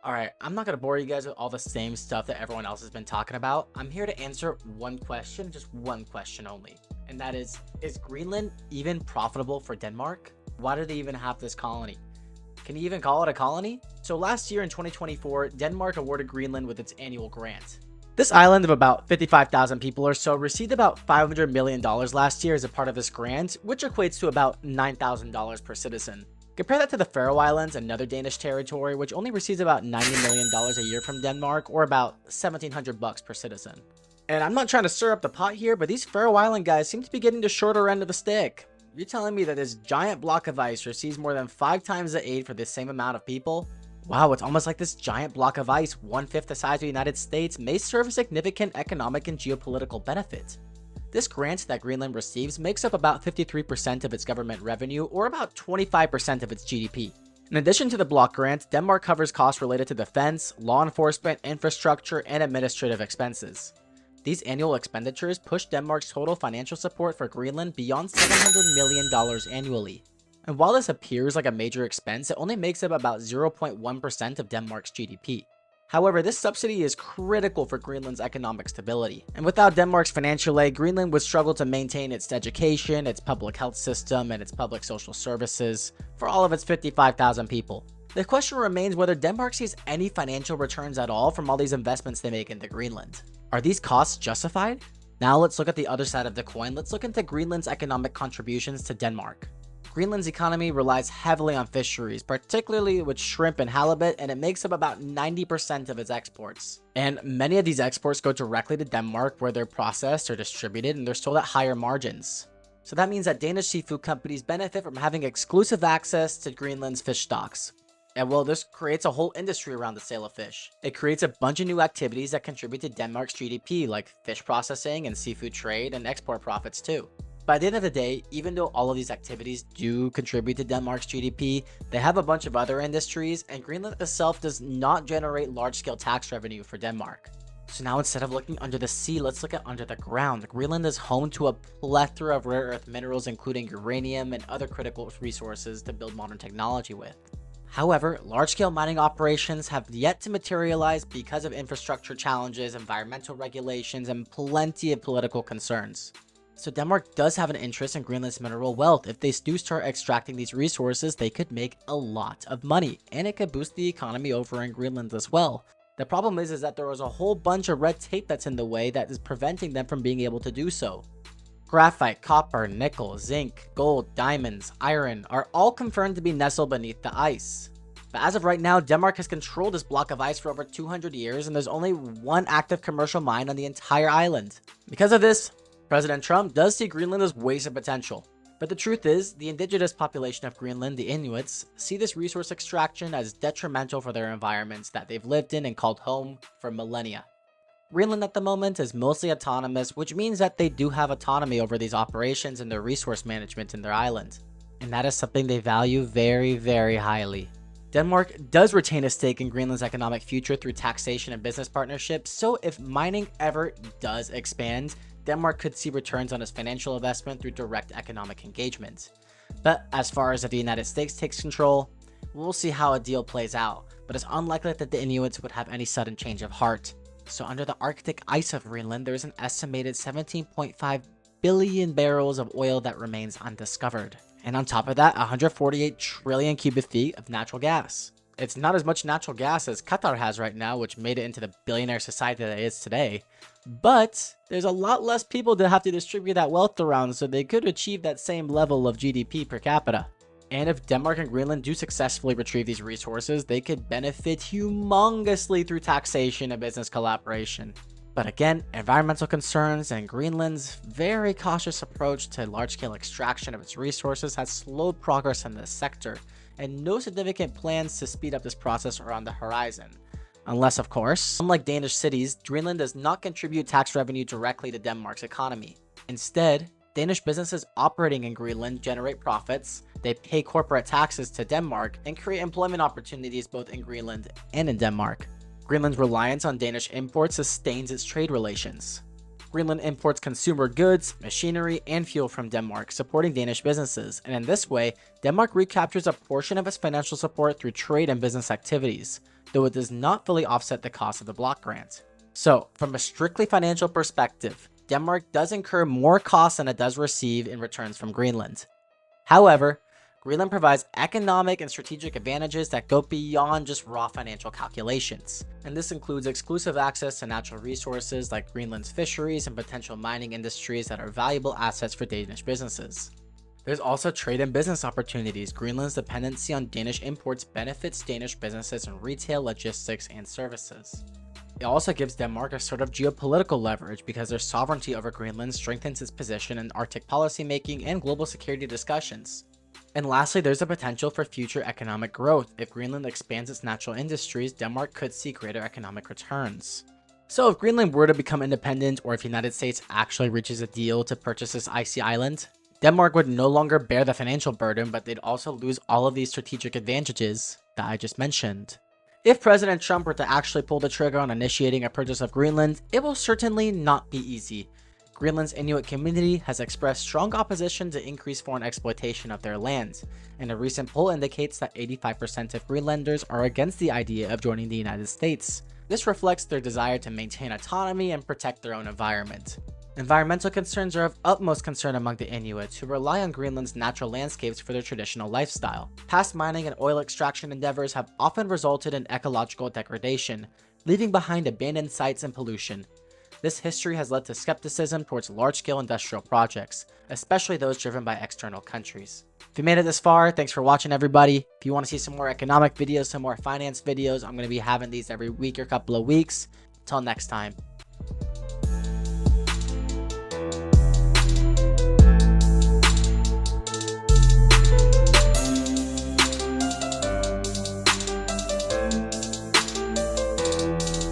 Alright, I'm not gonna bore you guys with all the same stuff that everyone else has been talking about. I'm here to answer one question, just one question only. And that is Greenland even profitable for Denmark? Why do they even have this colony? Can you even call it a colony? So last year in 2024, Denmark awarded Greenland with its annual grant. This island of about 55,000 people or so received about $500 million last year as a part of this grant, which equates to about $9,000 per citizen. Compare that to the Faroe Islands, another Danish territory, which only receives about $90 million a year from Denmark, or about $1,700 per citizen. And I'm not trying to stir up the pot here, but these Faroe Island guys seem to be getting the shorter end of the stick. You're telling me that this giant block of ice receives more than 5 times the aid for the same amount of people? Wow, it's almost like this giant block of ice, 1/5 the size of the United States, may serve a significant economic and geopolitical benefit. This grant that Greenland receives makes up about 53% of its government revenue, or about 25% of its GDP. In addition to the block grant, Denmark covers costs related to defense, law enforcement, infrastructure, and administrative expenses. These annual expenditures push Denmark's total financial support for Greenland beyond $700 million annually. And while this appears like a major expense, it only makes up about 0.1% of Denmark's GDP. However, this subsidy is critical for Greenland's economic stability, and without Denmark's financial aid, Greenland would struggle to maintain its education, its public health system, and its public social services for all of its 55,000 people. The question remains whether Denmark sees any financial returns at all from all these investments they make into Greenland. Are these costs justified? Now let's look at the other side of the coin. Let's look into Greenland's economic contributions to Denmark. Greenland's economy relies heavily on fisheries, particularly with shrimp and halibut, and it makes up about 90% of its exports. And many of these exports go directly to Denmark, where they're processed or distributed, and they're sold at higher margins. So that means that Danish seafood companies benefit from having exclusive access to Greenland's fish stocks. And well, this creates a whole industry around the sale of fish. It creates a bunch of new activities that contribute to Denmark's GDP, like fish processing and seafood trade and export profits too. By the end of the day, even though all of these activities do contribute to Denmark's GDP, they have a bunch of other industries, and Greenland itself does not generate large-scale tax revenue for Denmark. So now instead of looking under the sea, let's look at under the ground. Greenland is home to a plethora of rare earth minerals, including uranium and other critical resources to build modern technology with. However, large-scale mining operations have yet to materialize because of infrastructure challenges, environmental regulations, and plenty of political concerns. So Denmark does have an interest in Greenland's mineral wealth. If they do start extracting these resources, they could make a lot of money, and it could boost the economy over in Greenland as well. The problem is that there is a whole bunch of red tape that's in the way that is preventing them from being able to do so. Graphite, copper, nickel, zinc, gold, diamonds, iron are all confirmed to be nestled beneath the ice. But as of right now, Denmark has controlled this block of ice for over 200 years, and there's only one active commercial mine on the entire island. Because of this, President Trump does see Greenland as wasted potential. But the truth is, the indigenous population of Greenland, the Inuits, see this resource extraction as detrimental for their environments that they've lived in and called home for millennia. Greenland at the moment is mostly autonomous, which means that they do have autonomy over these operations and their resource management in their island. And that is something they value very, very highly. Denmark does retain a stake in Greenland's economic future through taxation and business partnerships, so if mining ever does expand, Denmark could see returns on its financial investment through direct economic engagement. But as far as if the United States takes control, we'll see how a deal plays out, but it's unlikely that the Inuits would have any sudden change of heart. So under the Arctic ice of Greenland, there's an estimated 17.5 billion barrels of oil that remains undiscovered. And on top of that, 148 trillion cubic feet of natural gas. It's not as much natural gas as Qatar has right now, which made it into the billionaire society that it is today. But there's a lot less people to have to distribute that wealth around, so they could achieve that same level of GDP per capita. And if Denmark and Greenland do successfully retrieve these resources, they could benefit humongously through taxation and business collaboration. But again, environmental concerns and Greenland's very cautious approach to large-scale extraction of its resources has slowed progress in this sector, and no significant plans to speed up this process are on the horizon. Unless, of course, unlike Danish cities, Greenland does not contribute tax revenue directly to Denmark's economy. Instead, Danish businesses operating in Greenland generate profits, they pay corporate taxes to Denmark, and create employment opportunities both in Greenland and in Denmark. Greenland's reliance on Danish imports sustains its trade relations. Greenland imports consumer goods, machinery, and fuel from Denmark, supporting Danish businesses, and in this way, Denmark recaptures a portion of its financial support through trade and business activities, though it does not fully offset the cost of the block grant. So, from a strictly financial perspective, Denmark does incur more costs than it does receive in returns from Greenland. However, Greenland provides economic and strategic advantages that go beyond just raw financial calculations. And this includes exclusive access to natural resources like Greenland's fisheries and potential mining industries that are valuable assets for Danish businesses. There's also trade and business opportunities. Greenland's dependency on Danish imports benefits Danish businesses in retail, logistics, and services. It also gives Denmark a sort of geopolitical leverage because their sovereignty over Greenland strengthens its position in Arctic policymaking and global security discussions. And lastly, there's a potential for future economic growth. If Greenland expands its natural industries, Denmark could see greater economic returns. So if Greenland were to become independent, or if the United States actually reaches a deal to purchase this icy island, Denmark would no longer bear the financial burden, but they'd also lose all of these strategic advantages that I just mentioned. If President Trump were to actually pull the trigger on initiating a purchase of Greenland, it will certainly not be easy. Greenland's Inuit community has expressed strong opposition to increased foreign exploitation of their land, and a recent poll indicates that 85% of Greenlanders are against the idea of joining the United States. This reflects their desire to maintain autonomy and protect their own environment. Environmental concerns are of utmost concern among the Inuits, who rely on Greenland's natural landscapes for their traditional lifestyle. Past mining and oil extraction endeavors have often resulted in ecological degradation, leaving behind abandoned sites and pollution. This history has led to skepticism towards large-scale industrial projects, especially those driven by external countries. If you made it this far, thanks for watching, everybody. If you want to see some more economic videos, some more finance videos, I'm going to be having these every week or couple of weeks. Until next time.